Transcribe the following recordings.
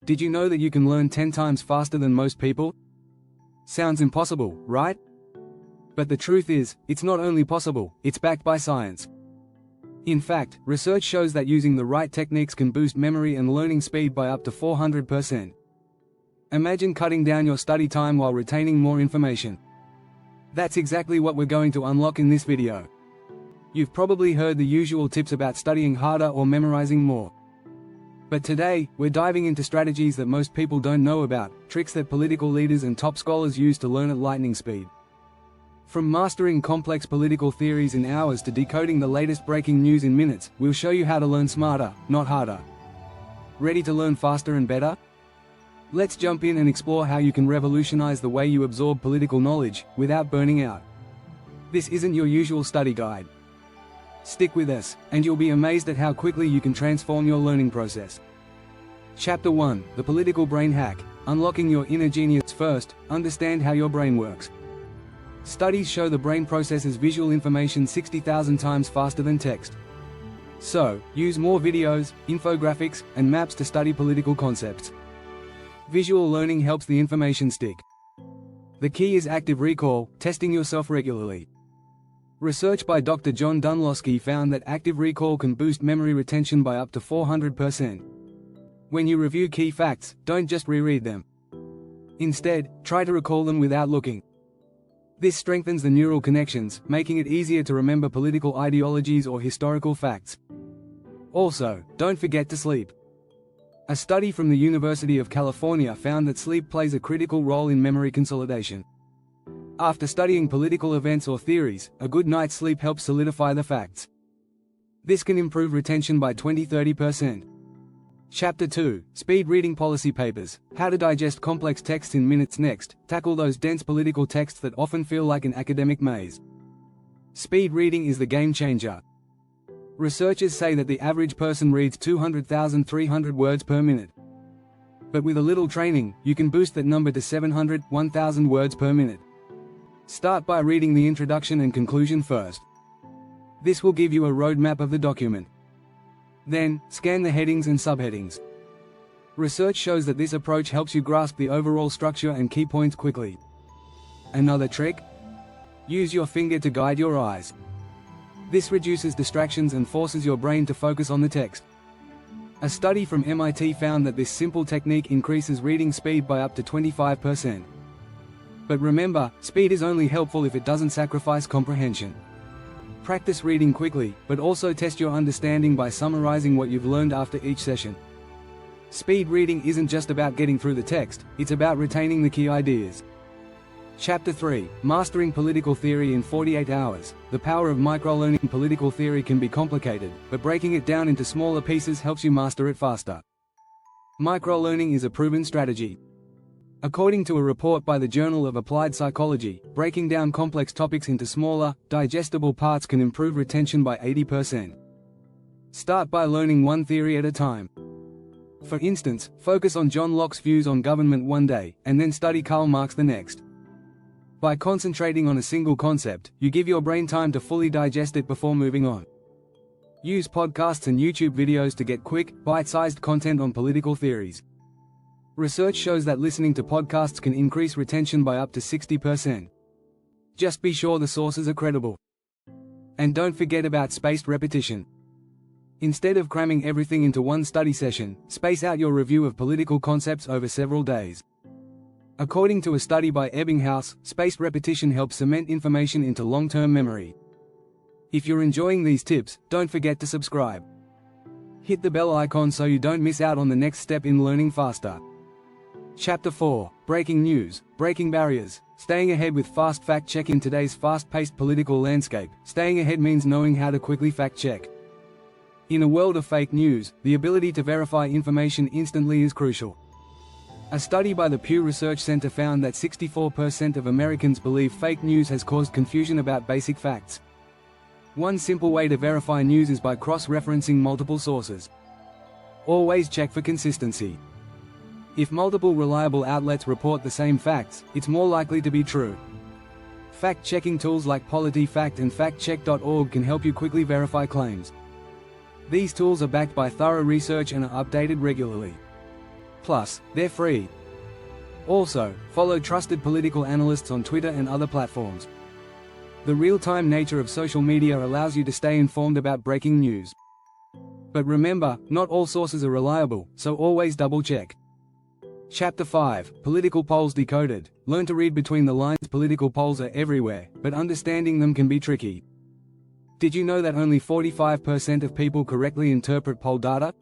Did you know that you can learn 10 times faster than most people? Sounds impossible, right? But the truth is, it's not only possible, it's backed by science. In fact, research shows that using the right techniques can boost memory and learning speed by up to 400%. Imagine cutting down your study time while retaining more information. That's exactly what we're going to unlock in this video. You've probably heard the usual tips about studying harder or memorizing more. But today, we're diving into strategies that most people don't know about, tricks that political leaders and top scholars use to learn at lightning speed. From mastering complex political theories in hours to decoding the latest breaking news in minutes, we'll show you how to learn smarter, not harder. Ready to learn faster and better? Let's jump in and explore how you can revolutionize the way you absorb political knowledge, without burning out. This isn't your usual study guide. Stick with us, and you'll be amazed at how quickly you can transform your learning process. Chapter 1: The Political Brain Hack. Unlocking your inner genius. First, understand how your brain works. Studies show the brain processes visual information 60,000 times faster than text. So, use more videos, infographics, and maps to study political concepts. Visual learning helps the information stick. The key is active recall, testing yourself regularly. Research by Dr. John Dunlosky found that active recall can boost memory retention by up to 400%. When you review key facts, don't just reread them. Instead, try to recall them without looking. This strengthens the neural connections, making it easier to remember political ideologies or historical facts. Also, don't forget to sleep. A study from the University of California found that sleep plays a critical role in memory consolidation. After studying political events or theories, a good night's sleep helps solidify the facts. This can improve retention by 20–30%. Chapter 2: Speed Reading Policy Papers. How to digest complex texts in minutes. Next, tackle those dense political texts that often feel like an academic maze. Speed reading is the game changer. Researchers say that the average person reads 200,300 words per minute. But with a little training, you can boost that number to 700–1,000 words per minute. Start by reading the introduction and conclusion first. This will give you a roadmap of the document. Then, scan the headings and subheadings. Research shows that this approach helps you grasp the overall structure and key points quickly. Another trick? Use your finger to guide your eyes. This reduces distractions and forces your brain to focus on the text. A study from MIT found that this simple technique increases reading speed by up to 25%. But remember, speed is only helpful if it doesn't sacrifice comprehension. Practice reading quickly, but also test your understanding by summarizing what you've learned after each session. Speed reading isn't just about getting through the text, it's about retaining the key ideas. Chapter 3: Mastering Political Theory in 48 Hours. The power of microlearning. Political theory can be complicated, but breaking it down into smaller pieces helps you master it faster. Microlearning is a proven strategy. According to a report by the Journal of Applied Psychology, breaking down complex topics into smaller, digestible parts can improve retention by 80%. Start by learning one theory at a time. For instance, focus on John Locke's views on government one day, and then study Karl Marx the next. By concentrating on a single concept, you give your brain time to fully digest it before moving on. Use podcasts and YouTube videos to get quick, bite-sized content on political theories. Research shows that listening to podcasts can increase retention by up to 60%. Just be sure the sources are credible. And don't forget about spaced repetition. Instead of cramming everything into one study session, space out your review of political concepts over several days. According to a study by Ebbinghaus, spaced repetition helps cement information into long-term memory. If you're enjoying these tips, don't forget to subscribe. Hit the bell icon so you don't miss out on the next step in learning faster. Chapter 4: Breaking News, Breaking Barriers. Staying ahead with fast fact-check. In today's fast-paced political landscape, staying ahead means knowing how to quickly fact-check. In a world of fake news, the ability to verify information instantly is crucial. A study by the Pew Research Center found that 64% of Americans believe fake news has caused confusion about basic facts. One simple way to verify news is by cross-referencing multiple sources. Always check for consistency. If multiple reliable outlets report the same facts, it's more likely to be true. Fact-checking tools like PolitiFact and factcheck.org can help you quickly verify claims. These tools are backed by thorough research and are updated regularly. Plus, they're free. Also, follow trusted political analysts on Twitter and other platforms. The real-time nature of social media allows you to stay informed about breaking news. But remember, not all sources are reliable, so always double-check. Chapter 5, Political Polls Decoded. Learn to read between the lines. Political polls are everywhere, but understanding them can be tricky. Did you know that only 45% of people correctly interpret poll data?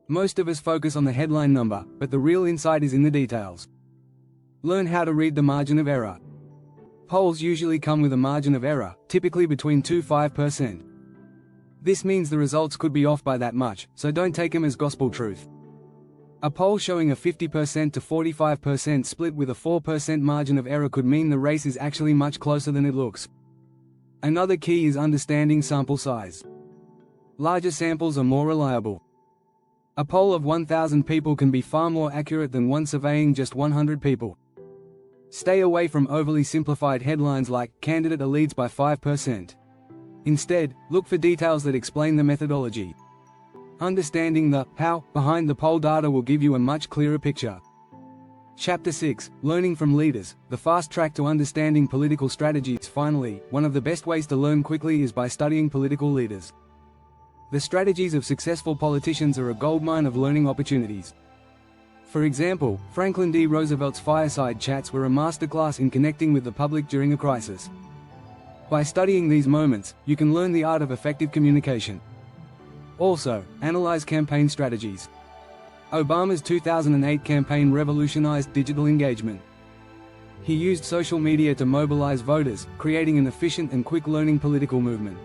Most of us focus on the headline number, but the real insight is in the details. Learn how to read the margin of error. Polls usually come with a margin of error, typically between 2 to 5%. This means the results could be off by that much, so don't take them as gospel truth. A poll showing a 50% to 45% split with a 4% margin of error could mean the race is actually much closer than it looks. Another key is understanding sample size. Larger samples are more reliable. A poll of 1,000 people can be far more accurate than one surveying just 100 people. Stay away from overly simplified headlines like, "Candidate leads by 5%. Instead, look for details that explain the methodology. Understanding the how behind the poll data will give you a much clearer picture. Chapter 6, Learning from Leaders, the fast track to understanding political strategies. Finally, one of the best ways to learn quickly is by studying political leaders. The strategies of successful politicians are a goldmine of learning opportunities. For example, Franklin D. Roosevelt's fireside chats were a masterclass in connecting with the public during a crisis. By studying these moments, you can learn the art of effective communication. Also, analyze campaign strategies. Obama's 2008 campaign revolutionized digital engagement. He used social media to mobilize voters, creating an efficient and quick learning political movement.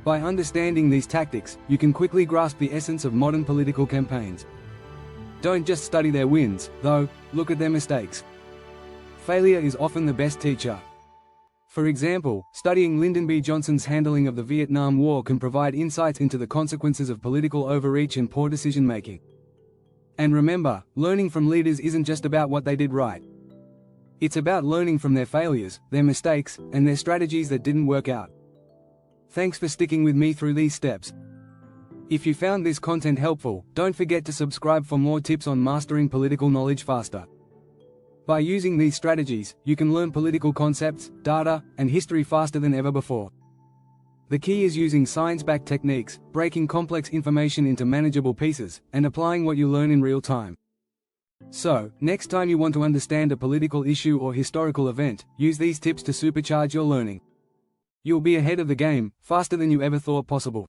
By understanding these tactics, you can quickly grasp the essence of modern political campaigns. Don't just study their wins, though, look at their mistakes. Failure is often the best teacher. For example, studying Lyndon B. Johnson's handling of the Vietnam War can provide insights into the consequences of political overreach and poor decision-making. And remember, learning from leaders isn't just about what they did right. It's about learning from their failures, their mistakes, and their strategies that didn't work out. Thanks for sticking with me through these steps. If you found this content helpful, don't forget to subscribe for more tips on mastering political knowledge faster. By using these strategies, you can learn political concepts, data, and history faster than ever before. The key is using science-backed techniques, breaking complex information into manageable pieces, and applying what you learn in real time. So, next time you want to understand a political issue or historical event, use these tips to supercharge your learning. You'll be ahead of the game, faster than you ever thought possible.